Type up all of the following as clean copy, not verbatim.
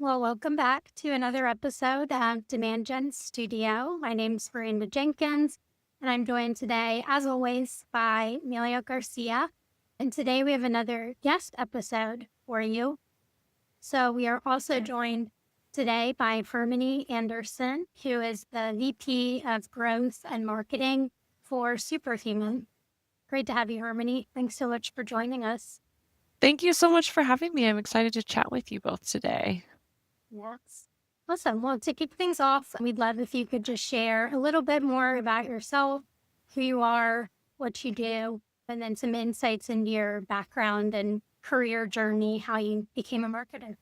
Well, welcome back to another episode of Demand Gen Studio. My name's Miranda Jenkins, and I'm joined today, as always, by Emilio Garcia. And today we have another guest episode for you. So we are also joined today by Fermini Anderson, who is the VP of Growth and Marketing for Superhuman. Great to have you, Hermione. Thanks so much for joining us. Thank you so much for having me. I'm excited to chat with you both today. Yes. Awesome. Well, to kick things off, we'd love if you could just share a little bit more about yourself, who you are, what you do, and then some insights into your background and career journey, how you became a marketer.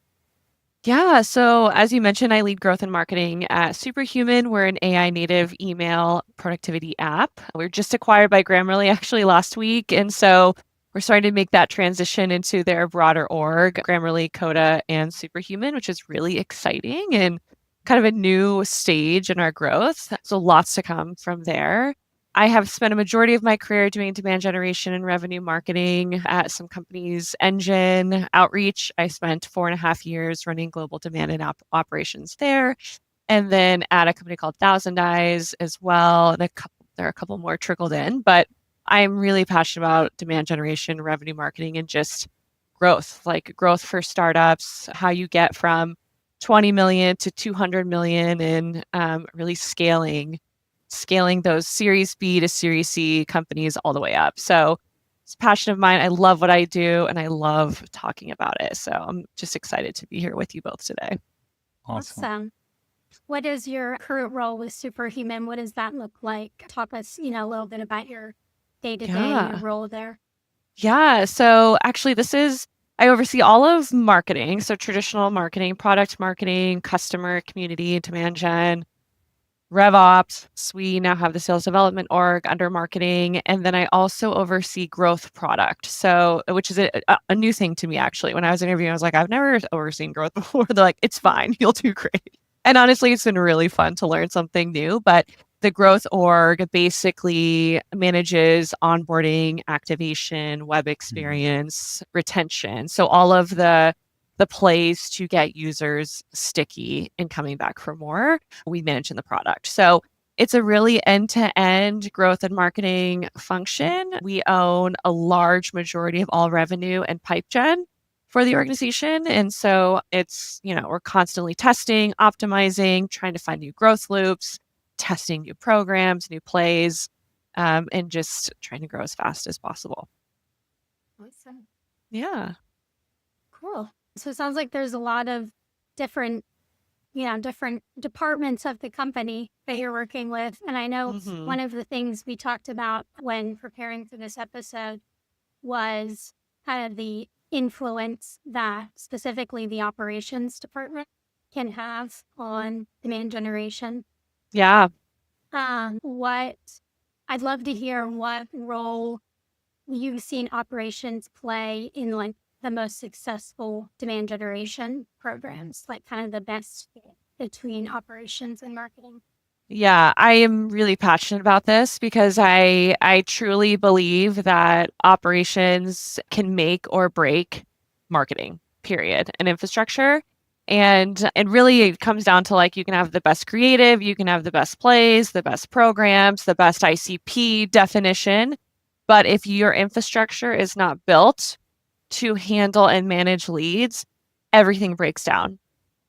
Yeah, so as you mentioned, I lead growth and marketing at Superhuman. We're an AI native email productivity app. We were just acquired by Grammarly actually last week. And so we're starting to make that transition into their broader org, Grammarly, Coda, and Superhuman, which is really exciting and kind of a new stage in our growth. So lots to come from there. I have spent a majority of my career doing demand generation and revenue marketing at some companies, Engine, Outreach. I spent 4.5 years running global demand and operations there. And then at a company called Thousand Eyes as well. And there are a couple more trickled in, but I'm really passionate about demand generation, revenue marketing, and just growth, like growth for startups, how you get from 20 million to 200 million and really scaling those Series B to Series C companies all the way up. So it's a passion of mine. I love what I do and I love talking about it. So I'm just excited to be here with you both today. Awesome. What is your current role with Superhuman? What does that look like? Talk us, a little bit about your day-to-day and your role there. Yeah. So actually, I oversee all of marketing. So traditional marketing, product marketing, customer, community, demand gen, RevOps. We now have the sales development org under marketing. And then I also oversee growth product. So, which is a new thing to me, actually. When I was interviewing, I was like, I've never overseen growth before. They're like, it's fine. You'll do great. And honestly, it's been really fun to learn something new. But the growth org basically manages onboarding, activation, web experience, retention. So all of the plays to get users sticky and coming back for more, we manage in the product. So it's a really end-to-end growth and marketing function. We own a large majority of all revenue and pipe gen for the organization. And so it's, we're constantly testing, optimizing, trying to find new growth loops, testing new programs, new plays, and just trying to grow as fast as possible. Awesome. Yeah. Cool. So it sounds like there's a lot of different departments of the company that you're working with. And I know one of the things we talked about when preparing for this episode was kind of the influence that specifically the operations department can have on demand generation. Yeah. I'd love to hear what role you've seen operations play in the most successful demand generation programs, like kind of the best fit between operations and marketing. Yeah, I am really passionate about this because I truly believe that operations can make or break marketing, period, and infrastructure. And really it comes down to you can have the best creative, you can have the best plays, the best programs, the best ICP definition. But if your infrastructure is not built to handle and manage leads, everything breaks down.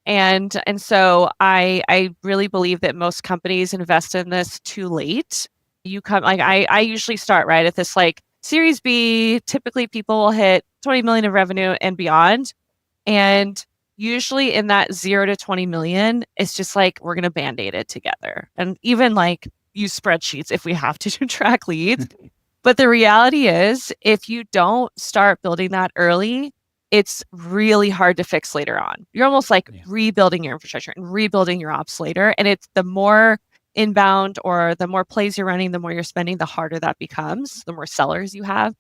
And so I really believe that most companies invest in this too late. I usually start right at this Series B, typically people will hit 20 million of revenue and beyond. And usually in that 0 to 20 million, it's just we're going to band-aid it together. And even use spreadsheets if we have to track leads. But the reality is if you don't start building that early, it's really hard to fix later on. You're almost rebuilding your infrastructure and rebuilding your ops later. And it's the more inbound or the more plays you're running, the more you're spending, the harder that becomes, the more sellers you have.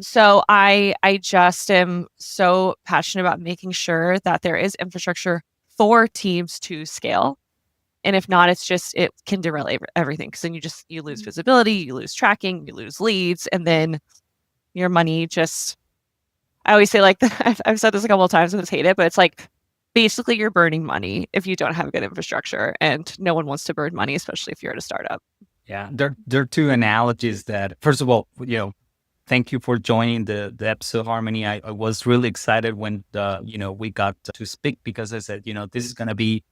So I just am so passionate about making sure that there is infrastructure for teams to scale. And if not, it can derail everything because then you lose visibility, you lose tracking, you lose leads, and then your money I always say I've said this a couple of times and just hate it, but it's basically you're burning money if you don't have good infrastructure, and no one wants to burn money, especially if you're at a startup. Yeah, there are two analogies that, first of all, thank you for joining the episode, Harmony. I was really excited when we got to speak, because I said, this is going to be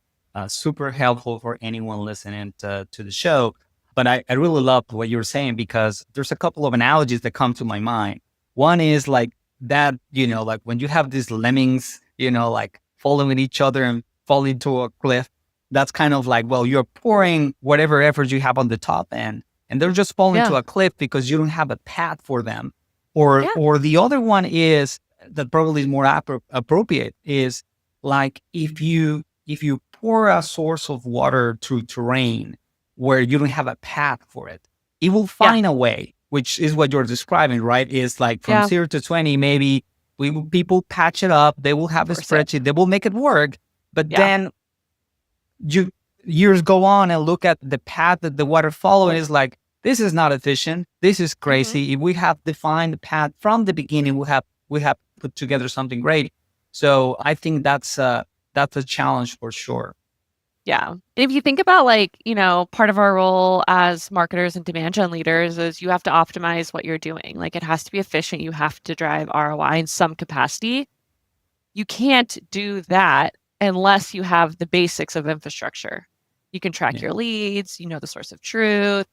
super helpful for anyone listening to the show. But I really loved what you were saying, because there's a couple of analogies that come to my mind. One is like that, like when you have these lemmings, like following each other and falling into a cliff. That's kind of like, well, you're pouring whatever effort you have on the top end, and they're just falling to a cliff because you don't have a path for them. Or the other one is that probably is more appropriate, is like if you pour a source of water through terrain where you don't have a path for it, it will find a way, which is what you're describing, right? Is like from 0 to 20, maybe people patch it up. They will have a spreadsheet. They will make it work. But then years go on and look at the path that the water follow, and it's like, this is not efficient. This is crazy. If we have defined the path from the beginning, we have put together something great. So I think that's a challenge for sure. Yeah. If you think about part of our role as marketers and demand gen leaders is you have to optimize what you're doing. Like, it has to be efficient. You have to drive ROI in some capacity. You can't do that unless you have the basics of infrastructure. You can track your leads, the source of truth,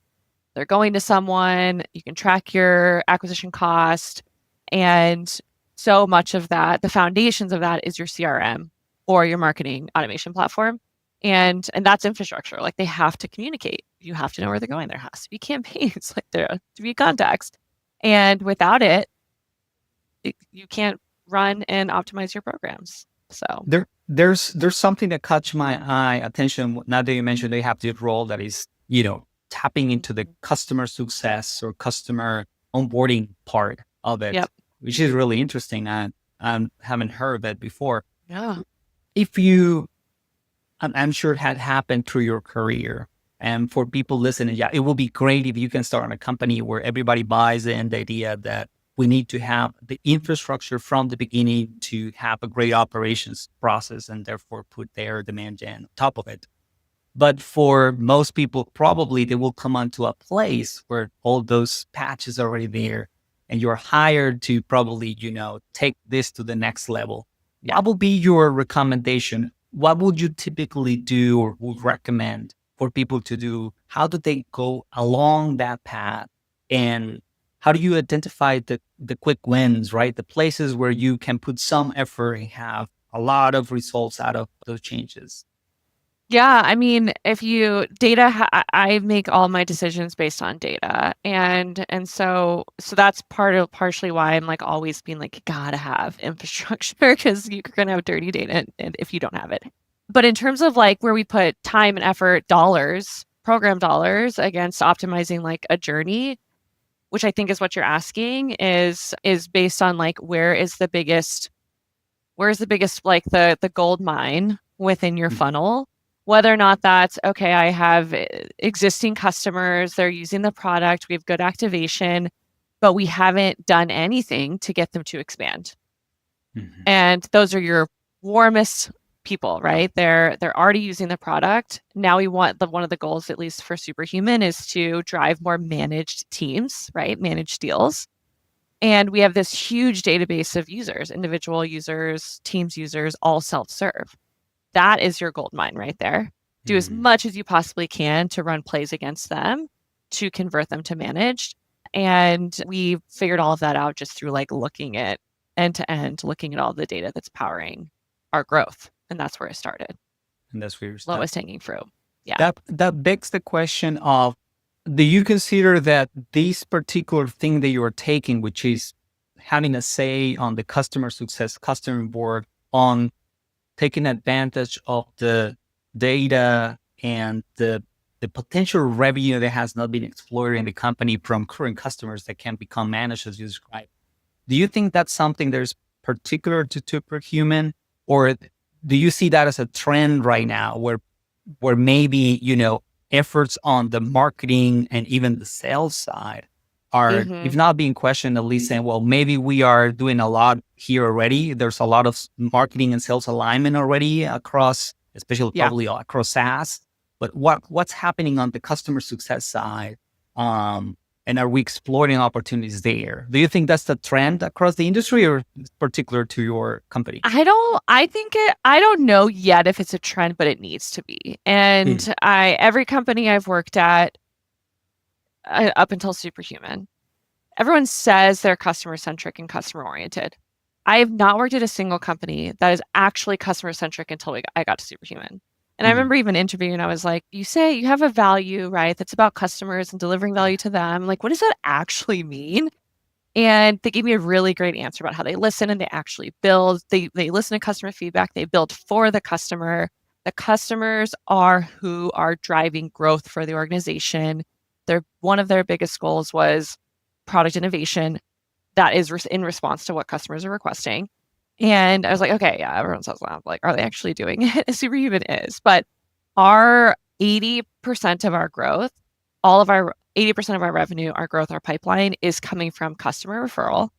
they're going to someone, you can track your acquisition cost. And so much of that, the foundations of that is your CRM or your marketing automation platform. And that's infrastructure. Like, they have to communicate. You have to know where they're going. There has to be campaigns, like there to be context. And without it, you can't run and optimize your programs. So there's something that caught my attention. Now that you mentioned they have this role that is, tapping into the customer success or customer onboarding part of it, which is really interesting. I haven't heard of it before. Yeah. I'm sure it had happened through your career. And for people listening, it will be great if you can start a company where everybody buys in the idea that we need to have the infrastructure from the beginning to have a great operations process, and therefore put their demand gen on top of it. But for most people, probably they will come onto a place where all those patches are already there, and you're hired to probably, take this to the next level. What will be your recommendation? What would you typically do or would recommend for people to do? How do they go along that path? And how do you identify the quick wins, right? The places where you can put some effort and have a lot of results out of those changes. Yeah, I mean, I make all my decisions based on data, and so that's partially why I'm like always being like, you gotta have infrastructure, because you're gonna have dirty data and if you don't have it. But in terms of like where we put time and effort, program dollars against optimizing like a journey, which I think is what you're asking, is based on like where's the biggest like the gold mine within your funnel. Whether or not that's, okay, I have existing customers, they're using the product, we have good activation, but we haven't done anything to get them to expand. Mm-hmm. And those are your warmest people, right? They're already using the product. Now we want one of the goals, at least for Superhuman, is to drive more managed teams, right? Managed deals. And we have this huge database of users, individual users, teams users, all self-serve. That is your gold mine right there. Do as much as you possibly can to run plays against them to convert them to managed. And we figured all of that out just through like looking at end to end, looking at all the data that's powering our growth. And that's where I started. And that's where you started. Lowest hanging fruit. Yeah. That begs the question of, do you consider that this particular thing that you are taking, which is having a say on the customer success, customer board, on taking advantage of the data and the potential revenue that has not been explored in the company from current customers that can become managed as you described. Do you think that's something that's particular to Superhuman, or do you see that as a trend right now where maybe, efforts on the marketing and even the sales side are, Mhm. if not being questioned, at least saying, well, maybe we are doing a lot here already. There's a lot of marketing and sales alignment already across, especially Yeah. probably across SaaS. But what's happening on the customer success side? And are we exploring opportunities there? Do you think that's the trend across the industry, or particular to your company? I don't know yet if it's a trend, but it needs to be. And every company I've worked at, up until Superhuman, everyone says they're customer-centric and customer-oriented. I have not worked at a single company that is actually customer-centric until I got to Superhuman. And I remember even interviewing, I was like, you say you have a value, right? That's about customers and delivering value to them. Like, what does that actually mean? And they gave me a really great answer about how they listen and they actually build. They listen to customer feedback. They build for the customer. The customers are who are driving growth for the organization. One of their biggest goals was product innovation that is in response to what customers are requesting. And I was like, okay, yeah, everyone says that. Like, are they actually doing it? Superhuman is. But our 80% of our growth, all of our 80% of our revenue, our growth, our pipeline is coming from customer referral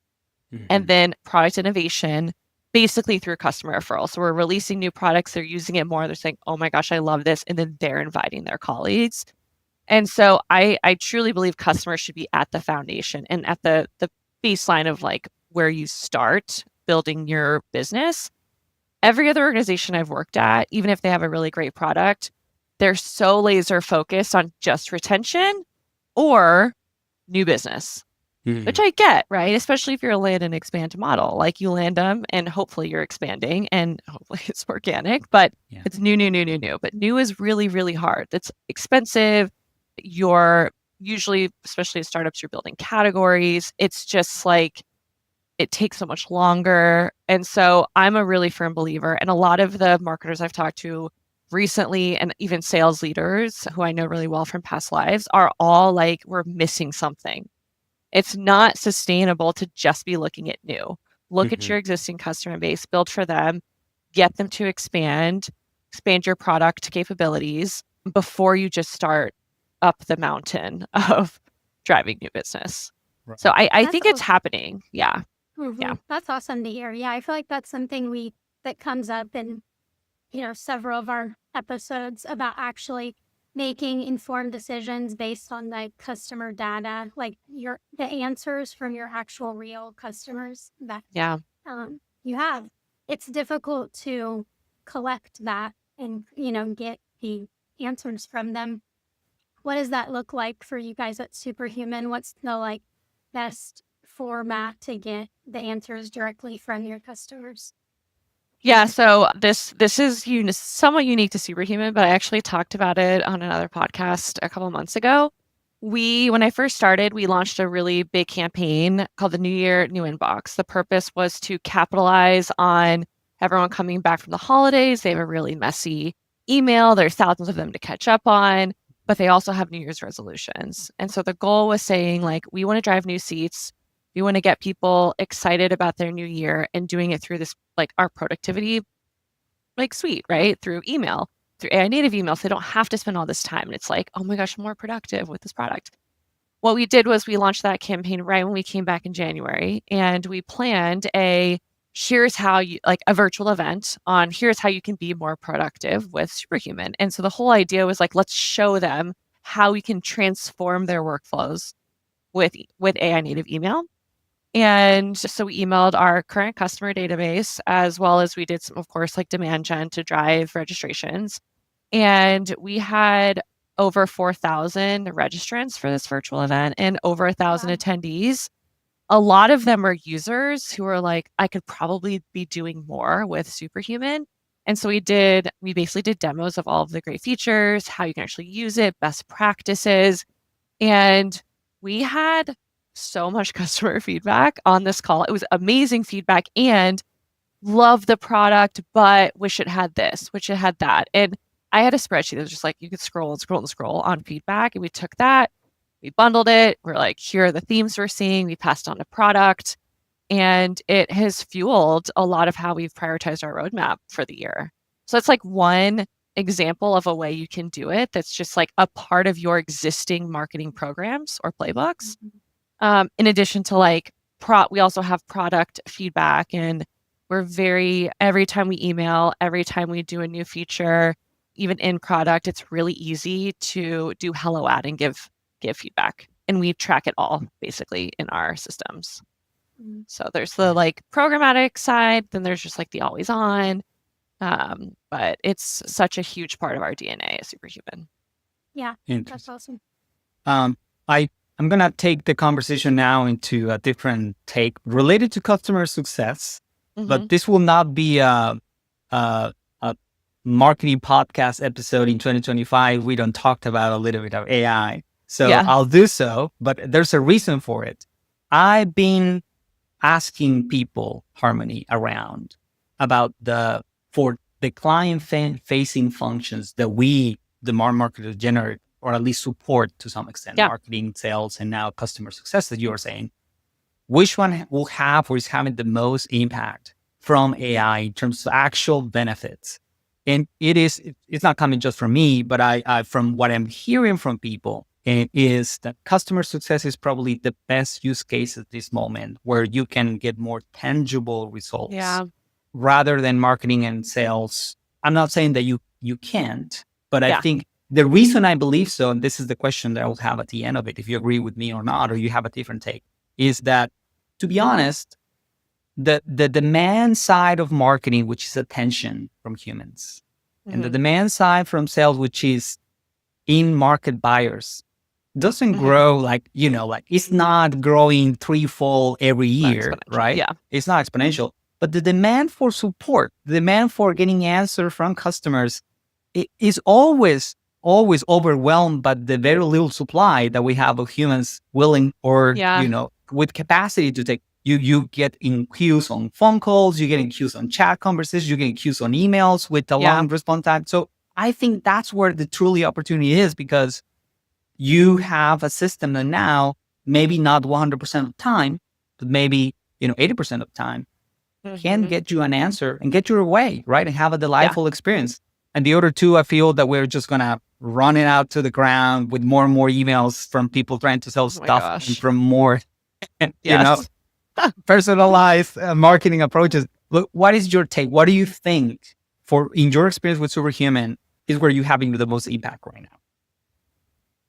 and then product innovation, basically through customer referral. So we're releasing new products, they're using it more, they're saying, oh my gosh, I love this. And then they're inviting their colleagues. And so I truly believe customers should be at the foundation and at the baseline of like where you start building your business. Every other organization I've worked at, even if they have a really great product, they're so laser focused on just retention or new business, which I get, right? Especially if you're a land and expand model. Like you land them and hopefully you're expanding and hopefully it's organic, but it's new. But new is really, really hard. It's expensive. You're usually, especially as startups, you're building categories. It's just like, it takes so much longer. And so I'm a really firm believer. And a lot of the marketers I've talked to recently, and even sales leaders who I know really well from past lives, are all like, we're missing something. It's not sustainable to just be looking at new. Look at your existing customer base, build for them, get them to expand your product capabilities before you just start up the mountain of driving new business. Right. So I That's think it's happening. Yeah. Yeah. That's awesome to hear. Yeah, I feel like that's something that comes up in several of our episodes about actually making informed decisions based on the customer data, like the answers from your actual real customers that Yeah. you have. It's difficult to collect that and get the answers from them. What does that look like for you guys at Superhuman? What's the best format to get the answers directly from your customers? Yeah, so this is somewhat unique to Superhuman, but I actually talked about it on another podcast a couple months ago. When I first started, we launched a really big campaign called the New Year, New Inbox. The purpose was to capitalize on everyone coming back from the holidays. They have a really messy email. There's thousands of them to catch up on, but they also have New Year's resolutions. And so the goal was saying, like, we want to drive new seats. We want to get people excited about their new year and doing it through this, like our productivity, like suite, right? Through email, through AI native email. So they don't have to spend all this time. And it's like, oh my gosh, I'm more productive with this product. What we did was we launched that campaign right when we came back in January, and we planned here's how you, like a virtual event on here's how you can be more productive with Superhuman. And so the whole idea was like, let's show them how we can transform their workflows with AI native email. And so we emailed our current customer database, as well as we did some, of course, like demand gen to drive registrations. And we had over 4,000 registrants for this virtual event and over 1,000 attendees. A lot of them are users who are like, I could probably be doing more with Superhuman. And so we basically did demos of all of the great features, how you can actually use it, best practices. And we had so much customer feedback on this call. It was amazing feedback and love the product, but wish it had this, wish it had that. And I had a spreadsheet that was just like, you could scroll and scroll and scroll on feedback. And we took that, we bundled it. We're like, here are the themes we're seeing. We passed on a product. And it has fueled a lot of how we've prioritized our roadmap for the year. So it's like one example of a way you can do it that's just like a part of your existing marketing programs or playbooks. In addition to like we also have product feedback, and every time we email, every time we do a new feature, even in product, it's really easy to do hello ad and give feedback. And we track it all basically in our systems. So there's the like programmatic side, then there's just like the always on. But it's such a huge part of our DNA as Superhuman. Yeah, that's awesome. I'm gonna take the conversation now into a different take related to customer success, but this will not be a marketing podcast episode in 2025. We don't talk about a little bit of AI, so I'll do so. But there's a reason for it. I've been asking people, Harmony, around about for the client-facing functions that we, the marketers, generate, or at least support to some extent, marketing, sales, and now customer success that you are saying, which one will have or is having the most impact from AI in terms of actual benefits? And it's not coming just from me, but I from what I'm hearing from people, is that customer success is probably the best use case at this moment, where you can get more tangible results rather than marketing and sales. I'm not saying that you can't, but I think the reason I believe so, and this is the question that I will have at the end of it, if you agree with me or not, or you have a different take, is that, to be honest, the demand side of marketing, which is attention from humans, and the demand side from sales, which is in-market buyers, doesn't grow like it's not growing threefold every year, right? Yeah. It's not exponential. But the demand for support, the demand for getting answers from customers, it is always overwhelmed by the very little supply that we have of humans willing or, with capacity to take. You get in queues on phone calls, you get in queues on chat conversations, you get in queues on emails with a long response time. So I think that's where the truly opportunity is, because you have a system that now, maybe not 100% of the time, but maybe 80% of the time, can get you an answer and get your way, right? And have a delightful experience. And the other two, I feel that we're just gonna run it out to the ground with more and more emails from people trying to sell stuff, and from more, personalized marketing approaches. Look, what is your take? What do you think, in your experience with Superhuman, is where you're having the most impact right now?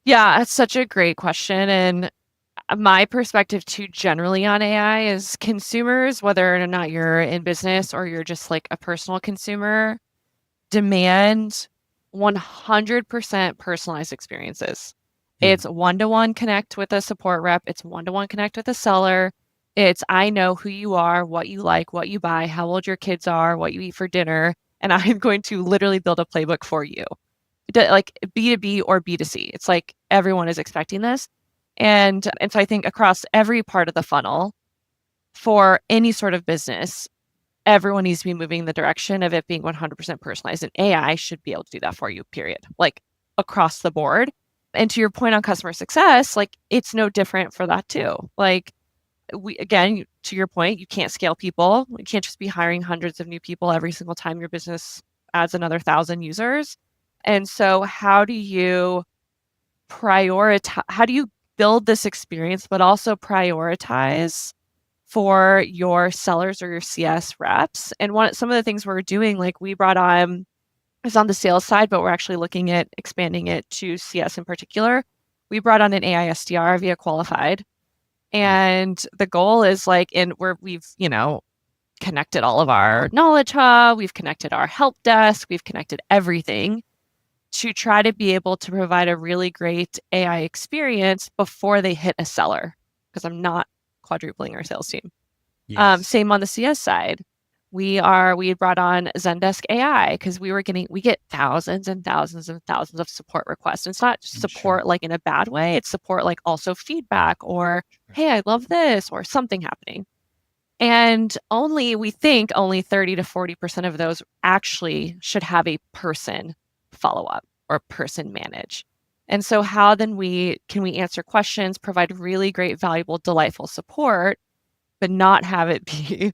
Yeah, that's such a great question. And my perspective too, generally on AI, is consumers, whether or not you're in business or you're just like a personal consumer, demand 100% personalized experiences. It's one-to-one connect with a support rep. It's one-to-one connect with a seller. It's, I know who you are, what you like, what you buy, how old your kids are, what you eat for dinner, and I'm going to literally build a playbook for you. Like B2B or B2C. It's like everyone is expecting this. And so I think across every part of the funnel, for any sort of business, everyone needs to be moving in the direction of it being 100% personalized. And AI should be able to do that for you, period. Like across the board. And to your point on customer success, like it's no different for that too. Like again, to your point, you can't scale people. You can't just be hiring hundreds of new people every single time your business adds another 1,000 users. And so how do you prioritize, how do you build this experience, but also prioritize for your sellers or your CS reps? And some of the things we're doing, like we brought on, is on the sales side, but we're actually looking at expanding it to CS in particular. We brought on an AI SDR via Qualified. And the goal is like, we've, connected all of our knowledge hub, we've connected our help desk, we've connected everything to try to be able to provide a really great AI experience before they hit a seller, because I'm not quadrupling our sales team. Yes. Same on the CS side. We had brought on Zendesk AI because we get thousands and thousands and thousands of support requests. And it's not just support like in a bad way. It's support like also feedback or, hey, I love this, or something happening. And we think only 30 to 40% of those actually should have a person follow up or person manage. And so how then can we answer questions, provide really great, valuable, delightful support, but not have it be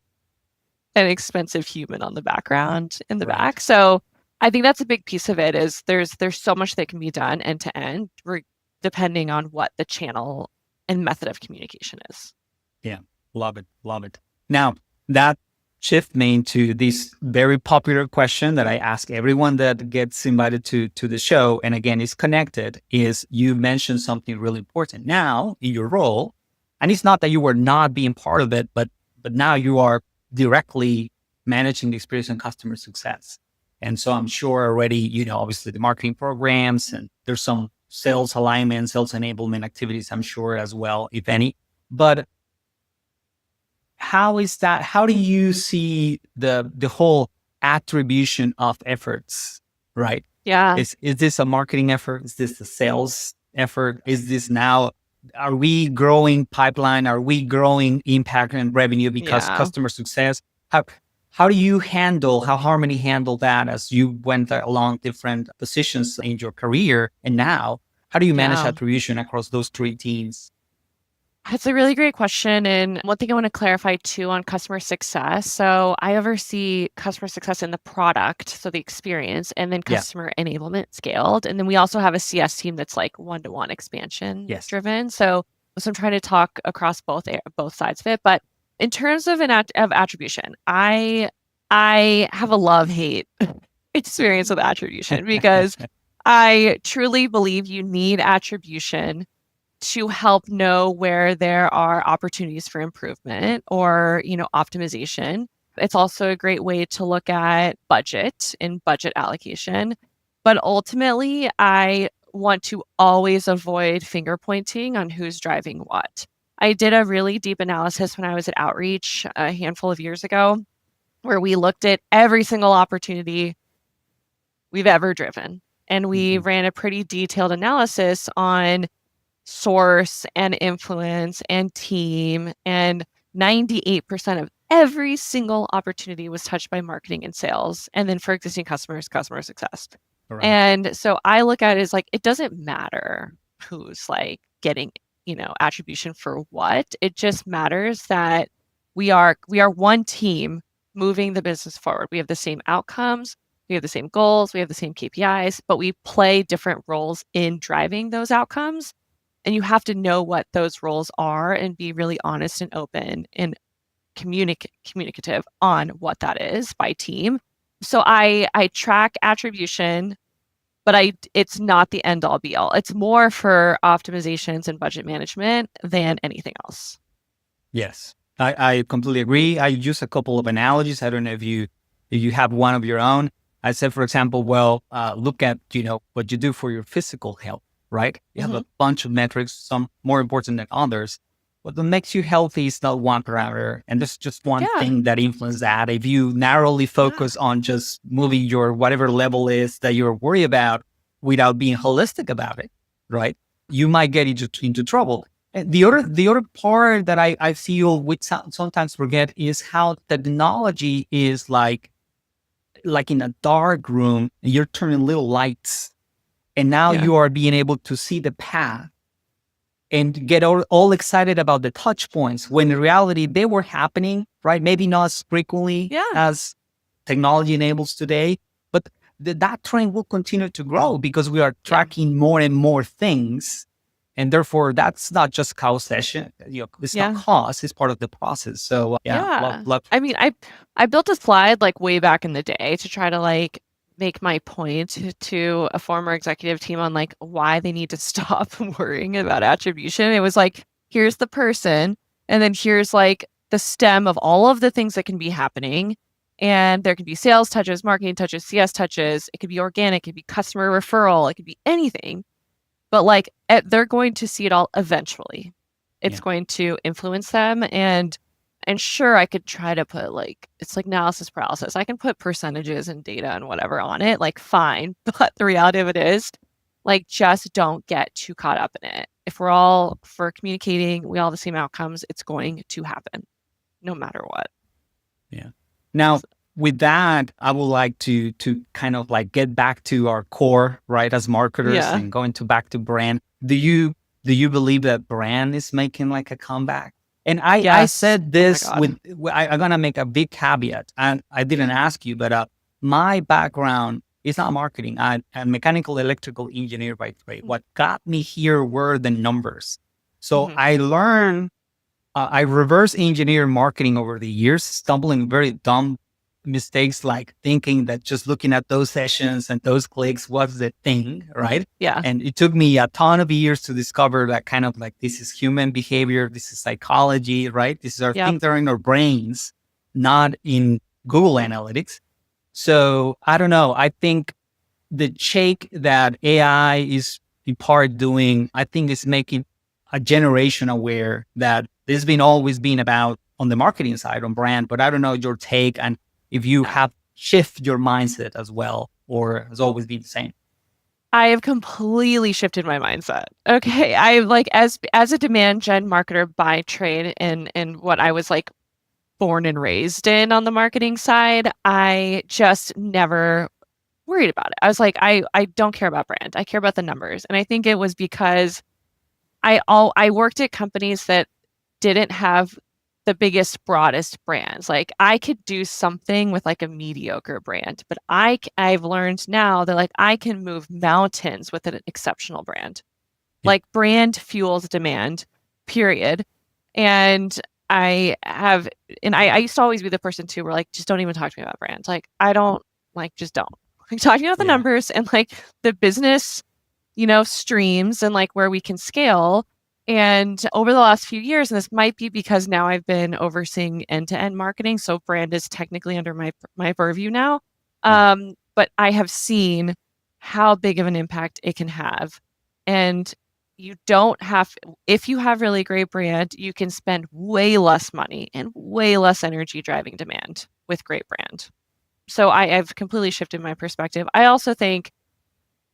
an expensive human on the background in the back. So I think that's a big piece of it, is there's so much that can be done end to end, depending on what the channel and method of communication is. Yeah, love it, love it. Now that shift me into this very popular question that I ask everyone that gets invited to the show, and again, is connected. Is you mentioned something really important now in your role, and it's not that you were not being part of it, but now you are directly managing the experience and customer success. And so I'm sure already, obviously the marketing programs, and there's some sales alignment, sales enablement activities, I'm sure as well, if any. But how is that? How do you see the whole attribution of efforts, right? Yeah. Is this a marketing effort? Is this a sales effort? Is this now, are we growing pipeline? Are we growing impact and revenue because Yeah. customer success? How do you handle, how Harmony handled that as you went along different positions in your career? And now, how do you manage attribution across those three teams? That's a really great question. And one thing I want to clarify too on customer success. So I oversee customer success in the product, so the experience, and then customer enablement scaled. And then we also have a CS team that's like one-to-one expansion driven. So I'm trying to talk across both sides of it. But in terms of of attribution, I have a love-hate experience with attribution because I truly believe you need attribution to help know where there are opportunities for improvement or, optimization. It's also a great way to look at budget and budget allocation. But ultimately, I want to always avoid finger pointing on who's driving what. I did a really deep analysis when I was at Outreach a handful of years ago, where we looked at every single opportunity we've ever driven. And we ran a pretty detailed analysis on source and influence and team, and 98% of every single opportunity was touched by marketing and sales. And then for existing customers, customer success. Right. And so I look at it as like, it doesn't matter who's like getting, attribution for what. It just matters that we are one team moving the business forward. We have the same outcomes, we have the same goals, we have the same KPIs, but we play different roles in driving those outcomes. And you have to know what those roles are and be really honest and open and communicative on what that is by team. So I track attribution, but it's not the end all be all. It's more for optimizations and budget management than anything else. Yes, I completely agree. I use a couple of analogies. I don't know if you have one of your own. I said, for example, look at, what you do for your physical health. Right? You have a bunch of metrics, some more important than others. What makes you healthy is not one parameter. And there's just one thing that influences that. If you narrowly focus on just moving your whatever level is that you're worried about without being holistic about it, right? You might get into trouble. And the other part that I feel we sometimes forget is how technology is like in a dark room, and you're turning little lights. And now you are being able to see the path and get all excited about the touch points when in reality they were happening, right? Maybe not as frequently as technology enables today, but that trend will continue to grow because we are tracking more and more things. And therefore, that's not just causation. It's not cause, it's part of the process. So love. I mean, I built a slide like way back in the day to try to like make my point to a former executive team on like why they need to stop worrying about attribution. It was like, here's the person, and then here's like the stem of all of the things that can be happening. And there can be sales touches, marketing touches, CS touches. It could be organic, it could be customer referral, it could be anything. But like they're going to see it all eventually. It's going to influence them. And sure, I could try to put like, it's like analysis paralysis. I can put percentages and data and whatever on it, like fine. But the reality of it is, like, just don't get too caught up in it. If we're communicating, we all have the same outcomes, it's going to happen no matter what. Yeah. Now, with that, I would like to kind of like get back to our core, right? As marketers and going back to brand. Do you believe that brand is making like a comeback? And I said this I'm going to make a big caveat, and I didn't ask you, but my background is not marketing. I'm a mechanical electrical engineer by trade. What got me here were the numbers. So I learned, I reverse engineer marketing over the years, stumbling very dumb mistakes like thinking that just looking at those sessions and those clicks was the thing, right? Yeah. And it took me a ton of years to discover that kind of like, this is human behavior, this is psychology, right? These are things that are in our brains, not in Google Analytics. So I don't know. I think the shake that AI is in part doing, I think is making a generation aware that this has been always been about on the marketing side, on brand, but I don't know your take and if you have shift your mindset as well, or has always been the same. I have completely shifted my mindset. Okay. I like as a demand gen marketer by trade and what I was like born and raised in on the marketing side, I just never worried about it. I was like, I don't care about brand. I care about the numbers. And I think it was because I worked at companies that didn't have the biggest, broadest brands. Like I could do something with like a mediocre brand, but I've learned now that like I can move mountains with an exceptional brand. Yeah. Like brand fuels demand, period. And I used to always be the person too where like, just don't even talk to me about brands. Like I don't like, just don't. Like talking about the numbers and like the business, streams and like where we can scale. And over the last few years, and this might be because now I've been overseeing end-to-end marketing, so brand is technically under my purview now. But I have seen how big of an impact it can have. And you don't have, if you have really great brand, you can spend way less money and way less energy driving demand with great brand. So I've completely shifted my perspective. I also think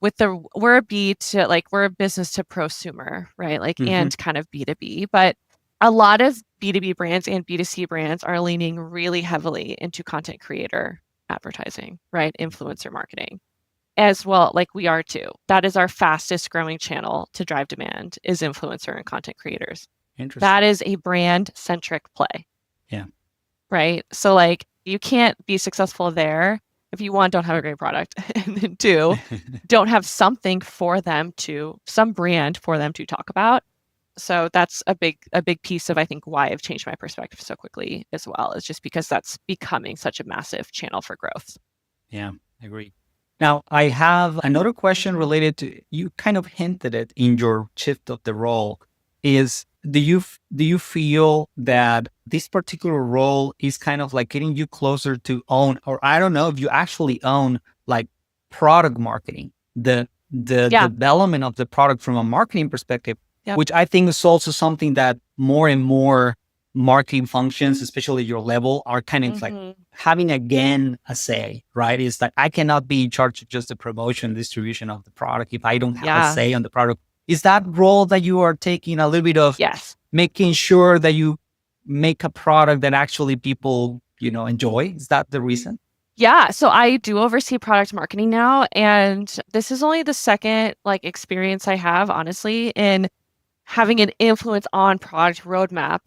we're a business to prosumer, right? Like, and kind of B2B, but a lot of B2B brands and B2C brands are leaning really heavily into content creator advertising, right? Influencer marketing as well. Like we are too. That is our fastest growing channel to drive demand is influencer and content creators. Interesting. That is a brand centric play. Yeah. Right. So like you can't be successful there if you, one, don't have a great product, and then two, don't have some brand for them to talk about. So that's a big piece of, I think, why I've changed my perspective so quickly as well, is just because that's becoming such a massive channel for growth. Yeah, I agree. Now, I have another question related to, you kind of hinted it in your shift of the role, is do you feel that this particular role is kind of like getting you closer to own, or I don't know if you actually own like product marketing, the development of the product from a marketing perspective, which I think is also something that more and more marketing functions, especially your level, are kind of like having again a say, right? Is that I cannot be in charge of just the promotion, distribution of the product if I don't have a say on the product. Is that role that you are taking a little bit of making sure that you make a product that actually people, enjoy? Is that the reason? Yeah. So I do oversee product marketing now. And this is only the second experience I have, honestly, in having an influence on product roadmap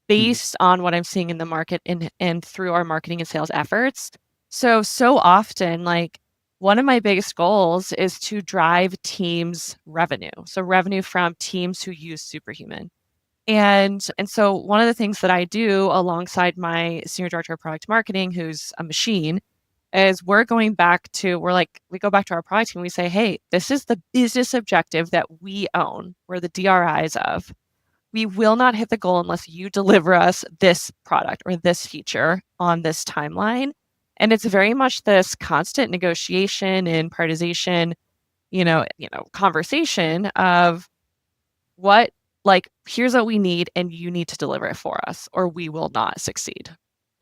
based on what I'm seeing in the market and through our marketing and sales efforts. So often, one of my biggest goals is to drive teams' revenue. So revenue from teams who use Superhuman. And so one of the things that I do alongside my senior director of product marketing, who's a machine, is we go back to our product team and we say, hey, this is the business objective that we own. We're the DRIs of. We will not hit the goal unless you deliver us this product or this feature on this timeline. And it's very much this constant negotiation and prioritization, conversation of here's what we need and you need to deliver it for us or we will not succeed.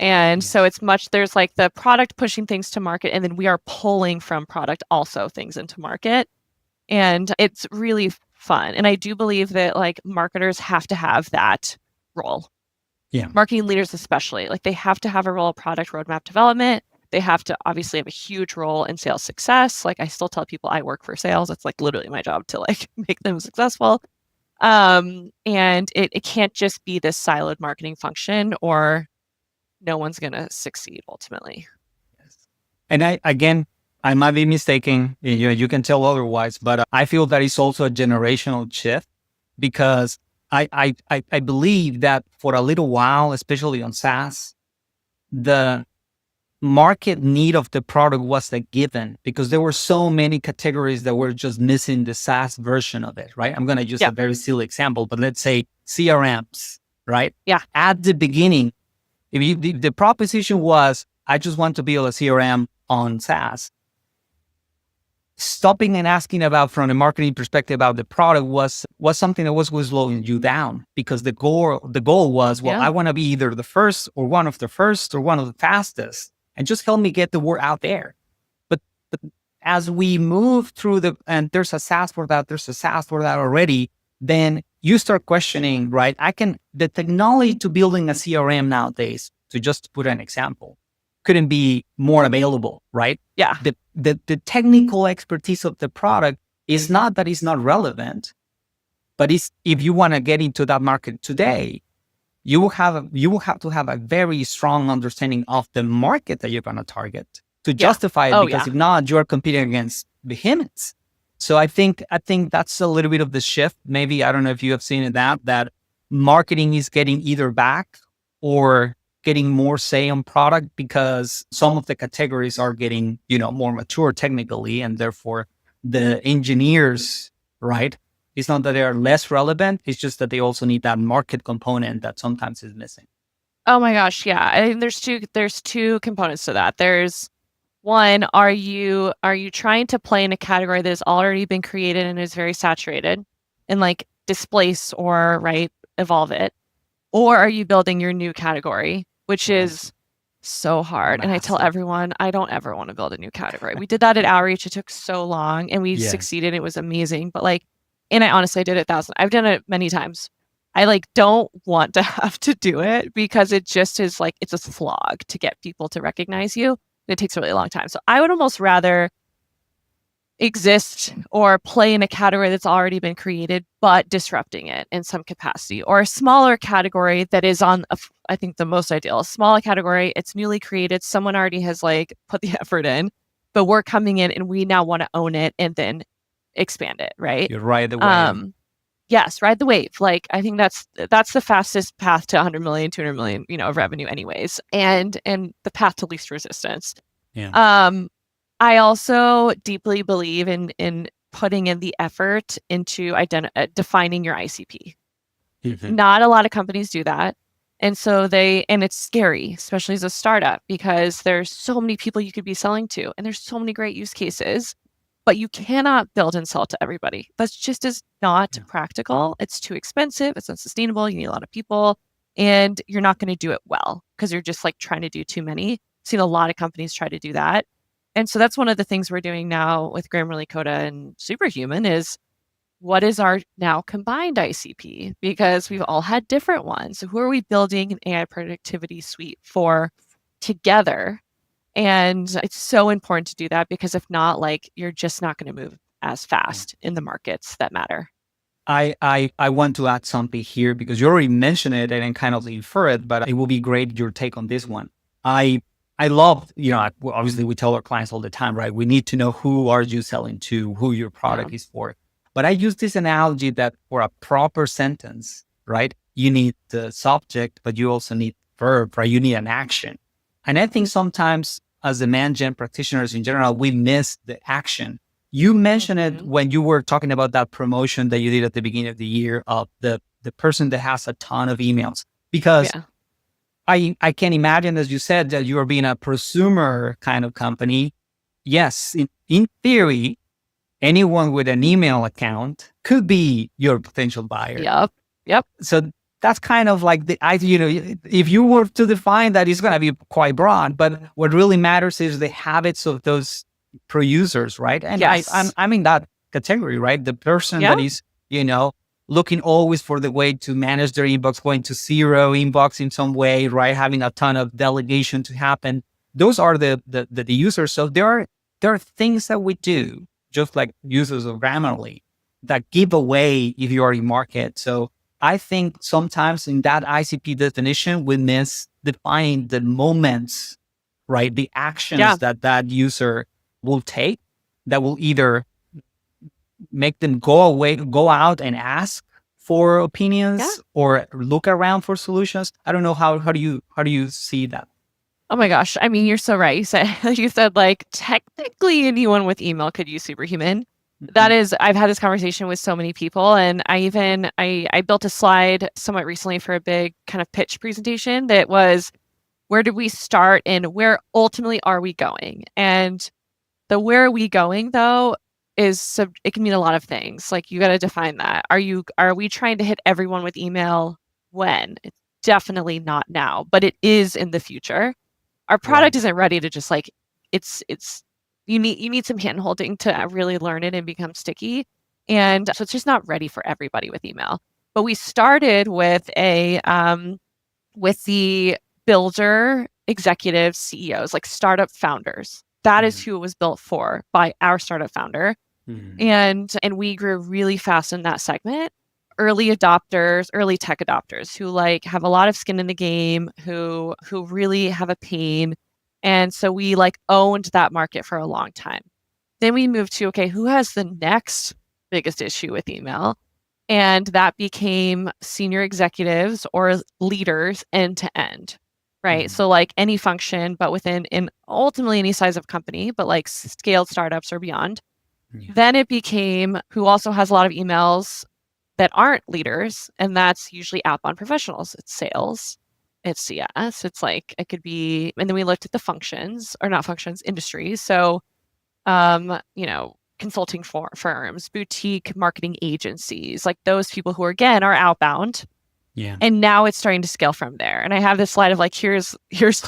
And so it's there's the product pushing things to market and then we are pulling from product also things into market. And it's really fun. And I do believe that marketers have to have that role. Yeah. Marketing leaders especially, they have to have a role of product roadmap development. They have to obviously have a huge role in sales success. I still tell people I work for sales. It's literally my job to make them successful. And it can't just be this siloed marketing function or no one's going to succeed ultimately. Yes. And I might be mistaken. You can tell otherwise, but I feel that it's also a generational shift because I believe that for a little while, especially on SaaS, the market need of the product was a given because there were so many categories that were just missing the SaaS version of it, right? I'm going to use Yeah. a very silly example, but let's say CRMs, right? Yeah. At the beginning, if the proposition was, I just want to build a CRM on SaaS, stopping and asking about from a marketing perspective about the product was something that was slowing you down because the goal was, well, Yeah. I want to be either the first or one of the first or one of the fastest, and just help me get the word out there. But as we move through and there's a SaaS for that, there's a SaaS for that already, then you start questioning, right? The technology to building a CRM nowadays, to just put an example, couldn't be more available, right? Yeah. The technical expertise of the product is not that it's not relevant, but if you want to get into that market today, you will have to have a very strong understanding of the market that you're going to target to justify it. Because if not, you are competing against behemoths. So I think that's a little bit of the shift. Maybe, I don't know if you have seen it, that marketing is getting either back or getting more say on product because some of the categories are getting, more mature technically, and therefore the engineers, right? It's not that they are less relevant. It's just that they also need that market component that sometimes is missing. Oh my gosh, yeah. I think there's two components to that. There's one, are you trying to play in a category that has already been created and is very saturated and like displace or evolve it? Or are you building your new category, which is so hard. And I tell everyone, I don't ever want to build a new category. We did that at Outreach. It took so long and we succeeded. It was amazing. But and I honestly did it I've done it many times. I don't want to have to do it because it just is it's a slog to get people to recognize you. It takes a really long time. So I would almost rather exist or play in a category that's already been created, but disrupting it in some capacity, or a smaller category that is on, I think the most ideal, a smaller category. It's newly created. Someone already has put the effort in, but we're coming in and we now want to own it and then expand it. Right. You ride the wave. Yes. Ride the wave. I think that's the fastest path to 100 million, 200 million, of revenue anyways. And the path to least resistance. Yeah. I also deeply believe in putting in the effort into defining your ICP. Mm-hmm. Not a lot of companies do that. And so it's scary, especially as a startup, because there's so many people you could be selling to and there's so many great use cases, but you cannot build and sell to everybody. That's just is not practical. It's too expensive. It's unsustainable. You need a lot of people and you're not going to do it well because you're just trying to do too many. I've seen a lot of companies try to do that. And so that's one of the things we're doing now with Grammarly, Coda, and Superhuman is what is our now combined ICP? Because we've all had different ones. So who are we building an AI productivity suite for together? And it's so important to do that because if not, you're just not going to move as fast in the markets that matter. I want to add something here because you already mentioned it and kind of infer it, but it will be great your take on this one. I love, obviously we tell our clients all the time, right? We need to know who are you selling to, who your product is for. But I use this analogy that for a proper sentence, right? You need the subject, but you also need verb, right? You need an action. And I think sometimes as demand gen practitioners in general, we miss the action. You mentioned it when you were talking about that promotion that you did at the beginning of the year of the person that has a ton of emails. Because I can imagine, as you said, that you are being a prosumer kind of company. Yes, in theory, anyone with an email account could be your potential buyer. Yep. So that's kind of if you were to define that, it's going to be quite broad. But what really matters is the habits of those pro users, right? And I'm in that category, right? The person that is, looking always for the way to manage their inbox, going to zero inbox in some way, right? Having a ton of delegation to happen. Those are the users. So there are things that we do, just like users of Grammarly, that give away if you are in market. So I think sometimes in that ICP definition, we miss defining the moments, right? The actions that user will take that will either make them go out and ask for opinions or look around for solutions? I don't know how do you see that? Oh my gosh. I mean, you're so right. You said like technically anyone with email could use Superhuman. That is, I've had this conversation with so many people, and I built a slide somewhat recently for a big kind of pitch presentation that was, where did we start and where ultimately are we going? And the where are we going though is it can mean a lot of things. Like you got to define that. Are we trying to hit everyone with email when? It's definitely not now, but it is in the future. Our product isn't ready to just like it's you need some hand holding to really learn it and become sticky. And so it's just not ready for everybody with email. But we started with the builder executives, CEOs, like startup founders. That is who it was built for by our startup founder. And we grew really fast in that segment. Early adopters, early tech adopters who like have a lot of skin in the game, who really have a pain. And so we like owned that market for a long time. Then we moved to, okay, who has the next biggest issue with email? And that became senior executives or leaders end to end, right? So like any function, but within ultimately any size of company, but like scaled startups or beyond. Then it became who also has a lot of emails that aren't leaders, and that's usually outbound professionals. It's sales, it's CS, it's like it could be, and then we looked at the functions, or not functions, industries. So, consulting firms, boutique marketing agencies, like those people who again are outbound. Yeah. And now it's starting to scale from there. And I have this slide of like, here's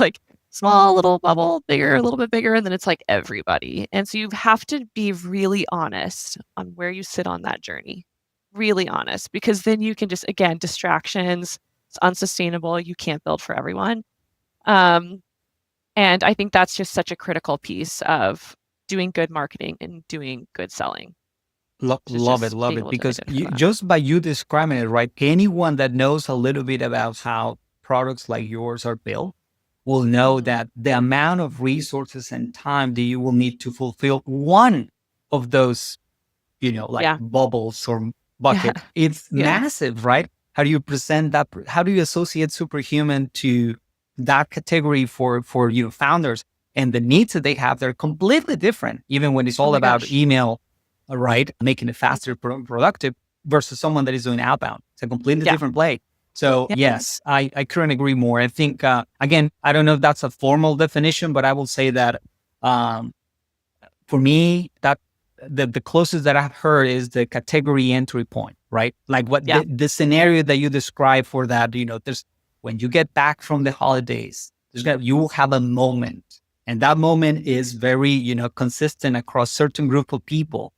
like small little bubble, bigger, a little bit bigger, and then it's like everybody. And so you have to be really honest on where you sit on that journey. Really honest, because then you can just, again, distractions, it's unsustainable. You can't build for everyone. And I think that's just such a critical piece of doing good marketing and doing good selling. Love it. Because just by you describing it, right? Anyone that knows a little bit about how products like yours are built will know that the amount of resources and time that you will need to fulfill one of those, bubbles or bucket, it's massive, right? How do you present that? How do you associate Superhuman to that category for founders? And the needs that they have, they're completely different, even when it's all about email, right? Making it faster, productive versus someone that is doing outbound. It's a completely different play. So yes, I couldn't agree more. I think, again, I don't know if that's a formal definition, but I will say that for me, that the closest that I've heard is the category entry point, right? Like what the scenario that you described for that, there's, when you get back from the holidays, you will have a moment. And that moment is very, consistent across certain group of people.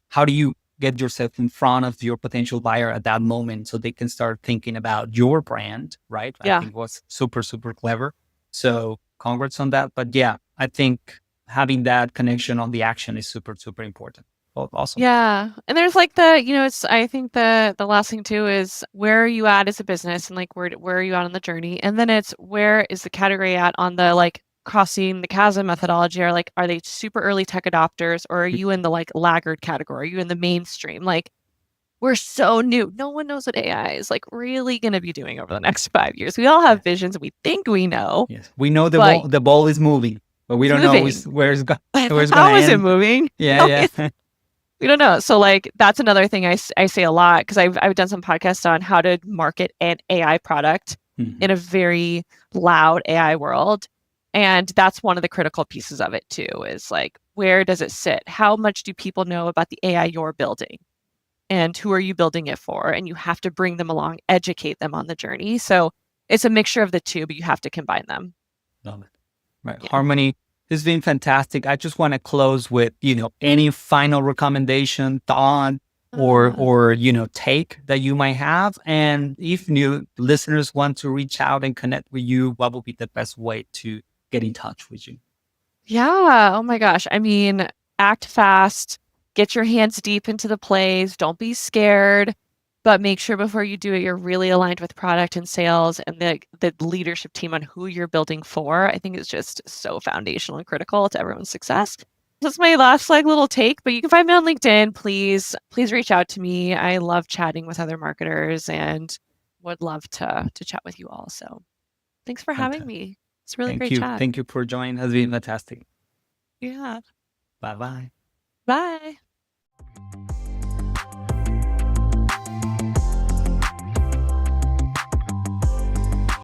How do you get yourself in front of your potential buyer at that moment so they can start thinking about your brand, right? I think was super, super clever. So congrats on that. But yeah, I think having that connection on the action is super, super important. Well, awesome. Yeah. And there's like I think the last thing too is where are you at as a business, and like where are you at on the journey? And then it's where is the category at on the like crossing the chasm methodology, or like, are they super early tech adopters, or are you in the like laggard category? Are you in the mainstream? Like, we're so new. No one knows what AI is like really going to be doing over the next 5 years. We all have visions. We think we know. Yes. We know the ball is moving, but we don't know where it's going to end. How is it moving? Yeah. We don't know. So like, that's another thing I say a lot, because I've done some podcasts on how to market an AI product in a very loud AI world. And that's one of the critical pieces of it too, is like, where does it sit? How much do people know about the AI you're building? And who are you building it for? And you have to bring them along, educate them on the journey. So it's a mixture of the two, but you have to combine them. Love it. Right. Yeah. Harmony, this has been fantastic. I just want to close with, any final recommendation, thought, or take that you might have. And if new listeners want to reach out and connect with you, what would be the best way to get in touch with you? Yeah. Oh my gosh. I mean, act fast, get your hands deep into the plays. Don't be scared, but make sure before you do it, you're really aligned with product and sales and the leadership team on who you're building for. I think it's just so foundational and critical to everyone's success. That's my last little take, but you can find me on LinkedIn. Please reach out to me. I love chatting with other marketers and would love to chat with you all. So thanks for having Fantastic. me. It's a really Thank great you. chat. Thank you for joining. It has been fantastic. Yeah. Bye bye. Bye.